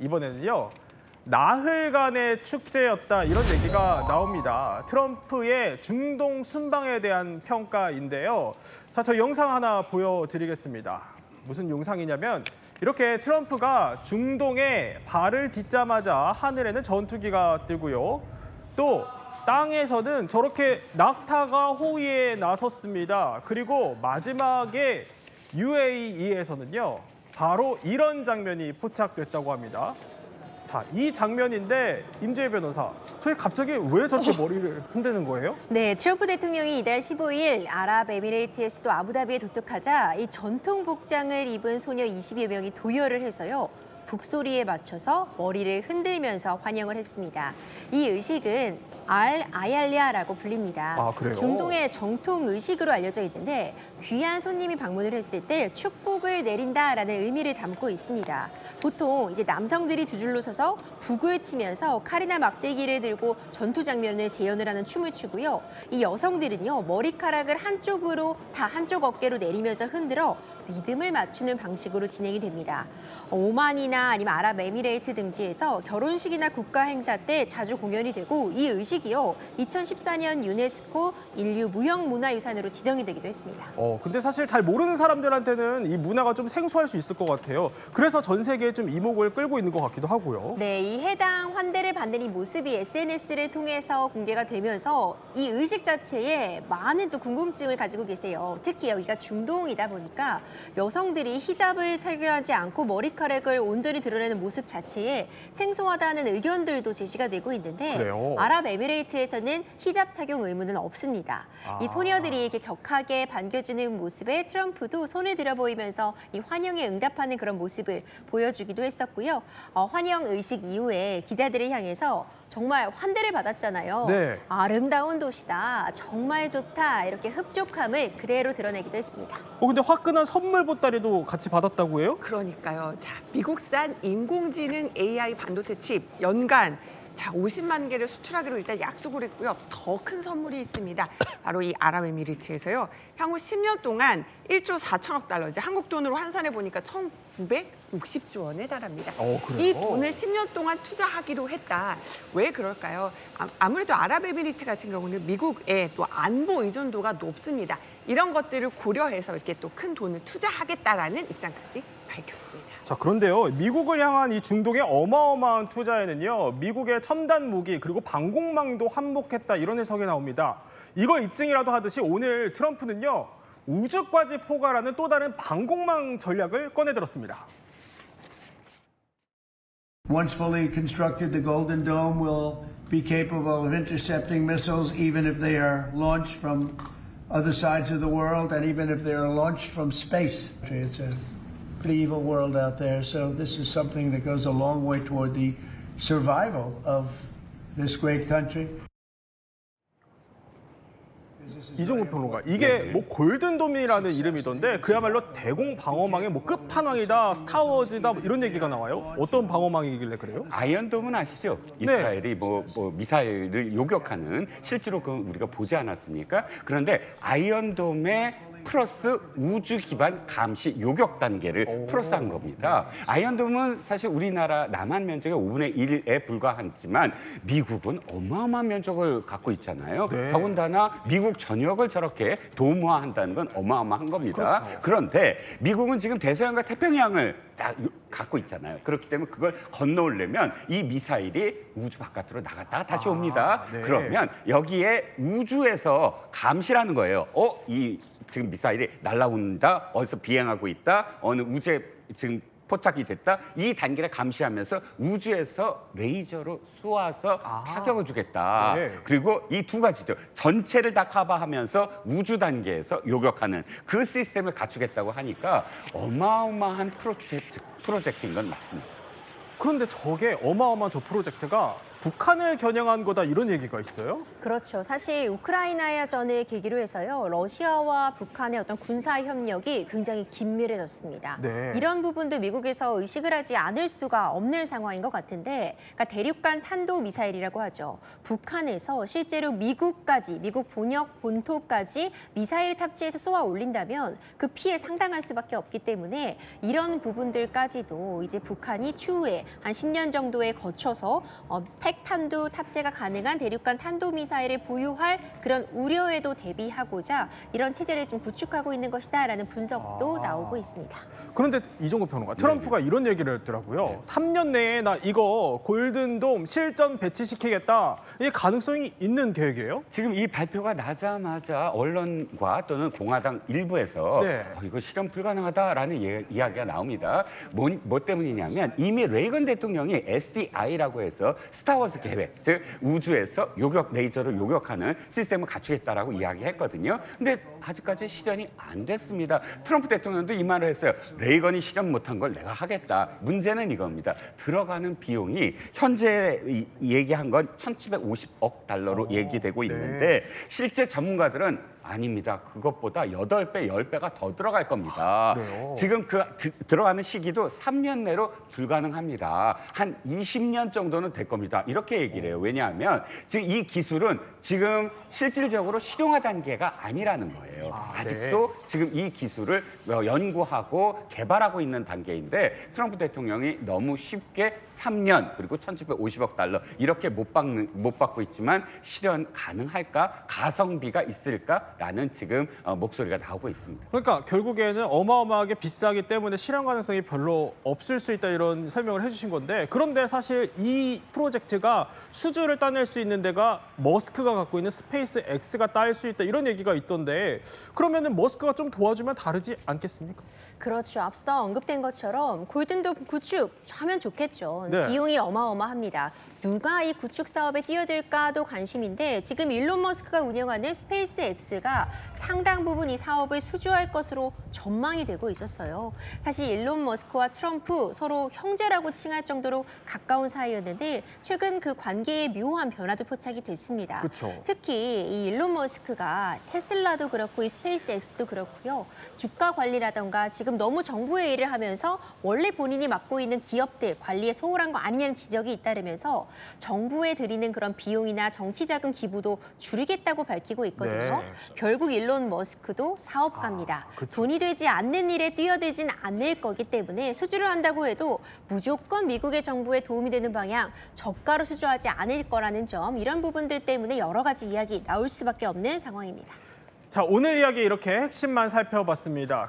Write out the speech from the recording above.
이번에는요. 나흘간의 축제였다 이런 얘기가 나옵니다. 트럼프의 중동 순방에 대한 평가인데요. 자, 저 영상 하나 보여드리겠습니다. 무슨 영상이냐면 이렇게 트럼프가 중동에 발을 딛자마자 하늘에는 전투기가 뜨고요. 또 땅에서는 저렇게 낙타가 호위에 나섰습니다. 그리고 마지막에 UAE에서는요. 바로 이런 장면이 포착됐다고 합니다. 자, 이 장면인데 임재희 변호사, 저희 갑자기 왜 저렇게 머리를 흔드는 거예요? 네, 트럼프 대통령이 이달 15일 아랍에미레이트의 수도 아부다비에 도착하자 이 전통 복장을 입은 소녀 20여 명이 도열을 해서요. 북소리에 맞춰서 머리를 흔들면서 환영을 했습니다. 이 의식은 아얄리아라고 불립니다. 아, 그래요? 중동의 정통 의식으로 알려져 있는데 귀한 손님이 방문을 했을 때 축복을 내린다라는 의미를 담고 있습니다. 보통 이제 남성들이 두 줄로 서서 북을 치면서 칼이나 막대기를 들고 전투 장면을 재현을 하는 춤을 추고요. 이 여성들은요, 머리카락을 한쪽으로 다 한쪽 어깨로 내리면서 흔들어 리듬을 맞추는 방식으로 진행이 됩니다. 오만이나 아니면 아랍에미레이트 등지에서 결혼식이나 국가 행사 때 자주 공연이 되고 이 의식이요 2014년 유네스코 인류 무형문화유산으로 지정이 되기도 했습니다. 근데 사실 잘 모르는 사람들한테는 이 문화가 좀 생소할 수 있을 것 같아요. 그래서 전 세계에 좀 이목을 끌고 있는 것 같기도 하고요. 네, 이 해당 환대를 받는 이 모습이 SNS를 통해서 공개가 되면서 이 의식 자체에 많은 또 궁금증을 가지고 계세요. 특히 여기가 중동이다 보니까 여성들이 히잡을 착용하지 않고 머리카락을 온전히 드러내는 모습 자체에 생소하다는 의견들도 제시가 되고 있는데 그래요? 아랍에미레이트에서는 히잡 착용 의무는 없습니다. 이 소녀들이 이렇게 격하게 반겨주는 모습에 트럼프도 손을 들어 보이면서 이 환영에 응답하는 그런 모습을 보여주기도 했었고요. 환영 의식 이후에 기자들을 향해서 정말 환대를 받았잖아요. 네. 아름다운 도시다, 정말 좋다 이렇게 흡족함을 그대로 드러내기도 했습니다. 근데 화끈한 선물 보따리도 같이 받았다고 해요? 그러니까요. 자, 미국산 인공지능 AI 반도체 칩 연간 50만 개를 수출하기로 일단 약속을 했고요. 더 큰 선물이 있습니다. 바로 이 아랍에미리트에서요. 향후 10년 동안 1조 4천억 달러, 이제 한국 돈으로 환산해 보니까 1,960조 원에 달합니다. 그래요? 이 돈을 10년 동안 투자하기로 했다. 왜 그럴까요? 아무래도 아랍에미리트 같은 경우는 미국의 또 안보 의존도가 높습니다. 이런 것들을 고려해서 이렇게 또 큰 돈을 투자하겠다라는 입장까지 밝혔습니다. 자, 그런데요. 미국을 향한 이 중동의 어마어마한 투자에는요. 미국의 첨단 무기 그리고 방공망도 한몫했다 이런 해석이 나옵니다. 이걸 입증이라도 하듯이 오늘 트럼프는요. 우주까지 포괄하는 또 다른 방공망 전략을 꺼내들었습니다. Once fully constructed, the Golden Dome will be capable of intercepting missiles even if they are launched from other sides of the world and even if they are launched from space. It's a pretty evil world out there, so this is something that goes a long way toward the survival of this great country. 이종우 평론가, 이게 뭐 골든돔이라는 이름이던데 그야말로 대공 방어망의 뭐 끝판왕이다, 스타워즈다 뭐 이런 얘기가 나와요. 어떤 방어망이길래 그래요? 아이언돔은 아시죠? 이스라엘이 뭐 미사일을 요격하는 실제로 그 우리가 보지 않았습니까? 그런데 아이언돔에 플러스 우주 기반 감시 요격 단계를 플러스한 겁니다. 아이언돔은 사실 우리나라 남한 면적의 5분의 1에 불과하지만 미국은 어마어마한 면적을 갖고 있잖아요. 네. 더군다나 미국 전역을 저렇게 도움화한다는 건 어마어마한 겁니다. 그렇죠. 그런데 미국은 지금 대서양과 태평양을 딱 갖고 있잖아요. 그렇기 때문에 그걸 건너오려면 이 미사일이 우주 바깥으로 나갔다가 다시 옵니다. 네. 그러면 여기에 우주에서 감시라는 거예요. 이 지금 미사일이 날아온다, 어디서 비행하고 있다, 어느 우주에 지금 포착이 됐다. 이 단계를 감시하면서 우주에서 레이저로 쏘아서 타격을 주겠다. 네. 그리고 이 두 가지죠. 전체를 다 커버하면서 우주 단계에서 요격하는 그 시스템을 갖추겠다고 하니까 어마어마한 프로젝트인 건 맞습니다. 그런데 저게 어마어마한 저 프로젝트가 북한을 겨냥한 거다 이런 얘기가 있어요? 그렇죠. 사실 우크라이나전을 계기로 해서요. 러시아와 북한의 어떤 군사 협력이 굉장히 긴밀해졌습니다. 네. 이런 부분도 미국에서 의식을 하지 않을 수가 없는 상황인 것 같은데, 그러니까 대륙간 탄도 미사일이라고 하죠. 북한에서 실제로 미국 본역 본토까지 미사일을 탑재해서 쏘아 올린다면 그 피해 상당할 수밖에 없기 때문에 이런 부분들까지도 이제 북한이 추후에 한 10년 정도에 거쳐서 핵탄두 탑재가 가능한 대륙간 탄도미사일을 보유할 그런 우려에도 대비하고자 이런 체제를 좀 구축하고 있는 것이다라는 분석도 나오고 있습니다. 그런데 이종국 평론가, 트럼프가 이런 얘기를 했더라고요. 3년 내에 나 이거 골든돔 실전 배치시키겠다. 이게 가능성이 있는 계획이에요? 지금 이 발표가 나자마자 언론과 또는 공화당 일부에서 네. 이거 실현 불가능하다라는 이야기가 나옵니다. 뭐 때문이냐면 이미 레이건 대통령이 SDI라고 해서 스타워즈 계획, 즉 우주에서 레이저를 요격하는 시스템을 갖추겠다라고 이야기했거든요. 근데 아직까지 실현이 안 됐습니다. 트럼프 대통령도 이 말을 했어요. 레이건이 실현 못한 걸 내가 하겠다. 문제는 이겁니다. 들어가는 비용이 현재 얘기한 건 1,750억 달러로 얘기되고 있는데 실제 전문가들은 아닙니다. 그것보다 8배, 10배가 더 들어갈 겁니다. 그래요? 지금 들어가는 시기도 3년 내로 불가능합니다. 한 20년 정도는 될 겁니다. 이렇게 얘기를 해요. 왜냐하면 지금 이 기술은 지금 실질적으로 실용화 단계가 아니라는 거예요. 아직도 지금 이 기술을 연구하고 개발하고 있는 단계인데 트럼프 대통령이 너무 쉽게 3년 그리고 1,750억 달러 이렇게 못 받고 있지만 실현 가능할까? 가성비가 있을까라는 지금 목소리가 나오고 있습니다. 그러니까 결국에는 어마어마하게 비싸기 때문에 실현 가능성이 별로 없을 수 있다 이런 설명을 해주신 건데 그런데 사실 이 프로젝트가 수주를 따낼 수 있는 데가 머스크가 갖고 있는 스페이스 X가 딸 수 있다 이런 얘기가 있던데 그러면은 머스크가 좀 도와주면 다르지 않겠습니까? 그렇죠. 앞서 언급된 것처럼 골든돔 구축하면 좋겠죠. 네. 비용이 어마어마합니다. 누가 이 구축 사업에 뛰어들까도 관심인데 지금 일론 머스크가 운영하는 스페이스 X가 상당 부분 이 사업을 수주할 것으로 전망이 되고 있었어요. 사실 일론 머스크와 트럼프 서로 형제라고 칭할 정도로 가까운 사이였는데 최근 그 관계의 묘한 변화도 포착이 됐습니다. 그렇죠. 특히 이 일론 머스크가 테슬라도 그렇고 이 스페이스 X도 그렇고요. 주가 관리라던가 지금 너무 정부의 일을 하면서 원래 본인이 맡고 있는 기업들 관리에 소홀한 거 아니냐는 지적이 잇따르면서 정부에 드리는 그런 비용이나 정치자금 기부도 줄이겠다고 밝히고 있거든요. 네. 결국 일론 머스크도 사업가입니다. 그쵸. 돈이 되지 않는 일에 뛰어들진 않을 거기 때문에 수주를 한다고 해도 무조건 미국의 정부에 도움이 되는 방향, 저가로 수주하지 않을 거라는 점 이런 부분들 때문에 여러 가지 이야기 나올 수밖에 없는 상황입니다. 자, 오늘 이야기 이렇게 핵심만 살펴봤습니다.